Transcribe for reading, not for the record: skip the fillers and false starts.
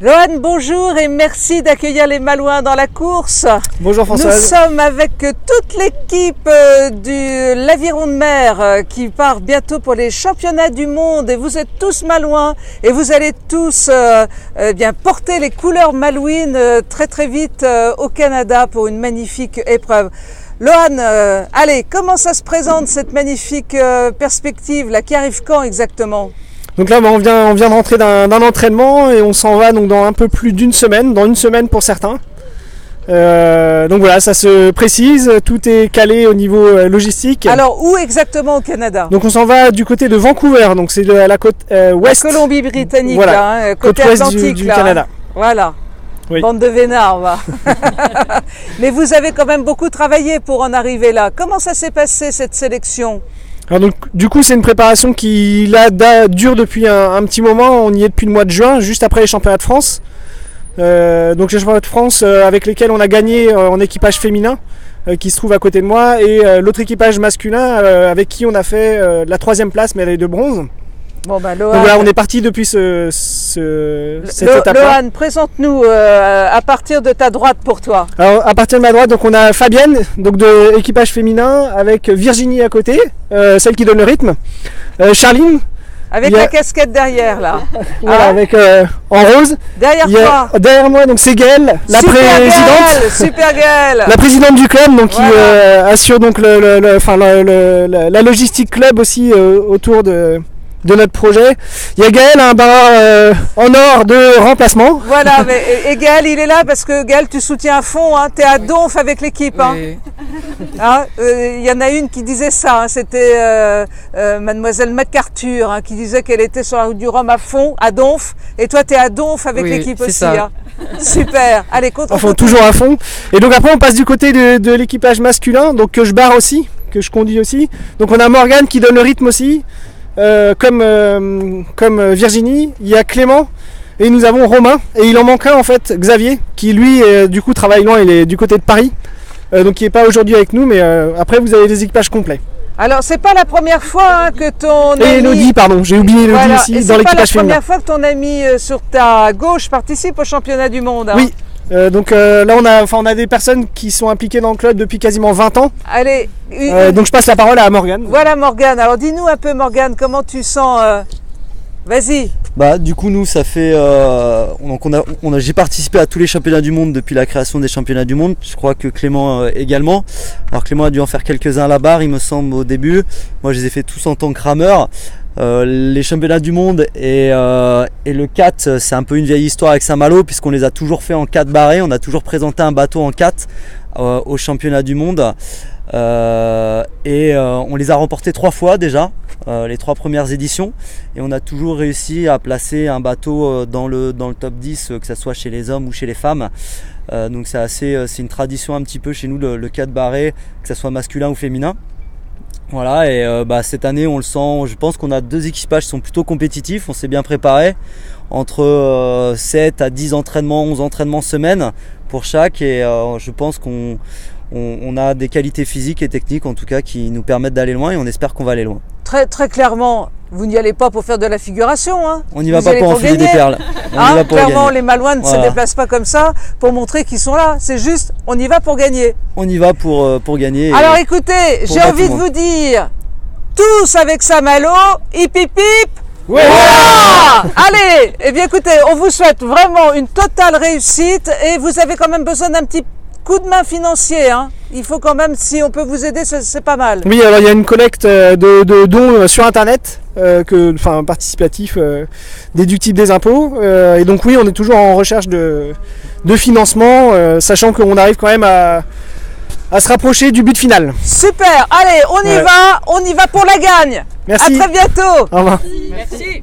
Lohan, bonjour et merci d'accueillir les Malouins dans la course. Bonjour Françoise. Nous sommes avec toute l'équipe de l'Aviron de Mer qui part bientôt pour les championnats du monde et vous êtes tous Malouins et vous allez tous porter les couleurs malouines très vite au Canada pour une magnifique épreuve. Lohan, allez, comment ça se présente cette magnifique perspective là, qui arrive quand exactement ? Donc là, on vient de rentrer d'un entraînement et on s'en va donc dans un peu plus d'une semaine, dans une semaine pour certains. Donc voilà, ça se précise, tout est calé au niveau logistique. Alors où exactement au Canada ? Donc on s'en va du côté de Vancouver, donc c'est à la côte ouest. La Colombie-Britannique, voilà, là, hein, côté côte ouest Atlantique du là, Canada. Voilà. Oui. Bande de vénards, va. Mais vous avez quand même beaucoup travaillé pour en arriver là. Comment ça s'est passé cette sélection ? Alors donc, du coup, c'est une préparation qui là dure depuis un petit moment. On y est depuis le mois de juin, juste après les championnats de France. Donc les championnats de France avec lesquels on a gagné en équipage féminin, qui se trouve à côté de moi, et l'autre équipage masculin avec qui on a fait la 3e place, médaille de bronze. Bon, bah, Lohan, donc voilà, on est parti depuis cette étape-là. Lohan, présente-nous à partir de ta droite pour toi. Alors à partir de ma droite, donc on a Fabienne, donc de équipage féminin, avec Virginie à côté, celle qui donne le rythme. Charline. Avec la casquette derrière là. Voilà, avec en rose. Derrière toi. Derrière moi, donc c'est Gaëlle, la présidente. Super Gaëlle. La présidente du club, donc voilà. Qui assure donc la logistique club aussi autour de notre projet. Il y a Gaël, un barreur en or de remplacement. Voilà, et Gaël, il est là parce que Gaël, tu soutiens à fond, hein, tu es à donf avec l'équipe. Hein. Oui. Y en a une qui disait ça, hein, c'était mademoiselle MacArthur, hein, qui disait qu'elle était sur la route du Rhum à fond, à donf, et toi tu es à donf avec l'équipe aussi. Ça. Hein. Super, allez, continue. Enfin, toujours à fond. Et donc après on passe du côté de l'équipage masculin, donc que je barre aussi, que je conduis aussi. Donc on a Morgane qui donne le rythme aussi. Comme Virginie, il y a Clément et nous avons Romain, et il en manque un en fait, Xavier, qui lui du coup travaille loin, il est du côté de Paris, donc il n'est pas aujourd'hui avec nous, mais après vous avez des équipages complets. Alors c'est pas la première fois hein, que ton ami... Et Elodie, pardon, j'ai oublié Elodie aussi dans l'équipage féminin. C'est pas la première fois que ton ami sur ta gauche participe au championnat du monde. Hein. Oui. Donc là on a des personnes qui sont impliquées dans le club depuis quasiment 20 ans. Allez, donc je passe la parole à Morgane. Voilà Morgane, alors dis-nous un peu Morgane, comment tu sens Vas-y. Bah du coup nous ça fait j'ai participé à tous les championnats du monde depuis la création des championnats du monde. Je crois que Clément également. Alors Clément a dû en faire quelques-uns à la barre il me semble au début. Moi je les ai fait tous en tant que rameur. Les championnats du monde et le 4 c'est un peu une vieille histoire avec Saint-Malo puisqu'on les a toujours fait en 4 barrés. On a toujours présenté un bateau en 4 au championnat du monde on les a remportés 3 fois déjà, les 3 premières éditions, et on a toujours réussi à placer un bateau dans le top 10, que ce soit chez les hommes ou chez les femmes. Donc c'est une tradition un petit peu chez nous le 4 barré, que ce soit masculin ou féminin. Voilà, et cette année on le sent, je pense qu'on a 2 équipages qui sont plutôt compétitifs, on s'est bien préparé, entre 7 à 10 entraînements, 11 entraînements semaine pour chaque, et je pense qu'on a des qualités physiques et techniques en tout cas qui nous permettent d'aller loin, et on espère qu'on va aller loin. Très, très clairement, vous n'y allez pas pour faire de la figuration, hein. On n'y va pas pour enfiler des perles. Clairement, les Malouins ne se déplacent pas comme ça pour montrer qu'ils sont là. C'est juste, on y va pour gagner. On y va pour gagner. Alors écoutez, j'ai envie de vous dire, tous avec Saint-Malo, hip hip hip. Ouais. Voilà. Allez, eh bien écoutez, on vous souhaite vraiment une totale réussite, et vous avez quand même besoin d'un petit coup de main financier, hein. Il faut quand même, si on peut vous aider, c'est pas mal. Oui, alors il y a une collecte de dons sur internet, participatif, déductible des impôts, et donc oui, on est toujours en recherche de financement, sachant qu'on arrive quand même à se rapprocher du but final. Super, allez, on y va pour la gagne. Merci. À très bientôt. Au revoir. Merci.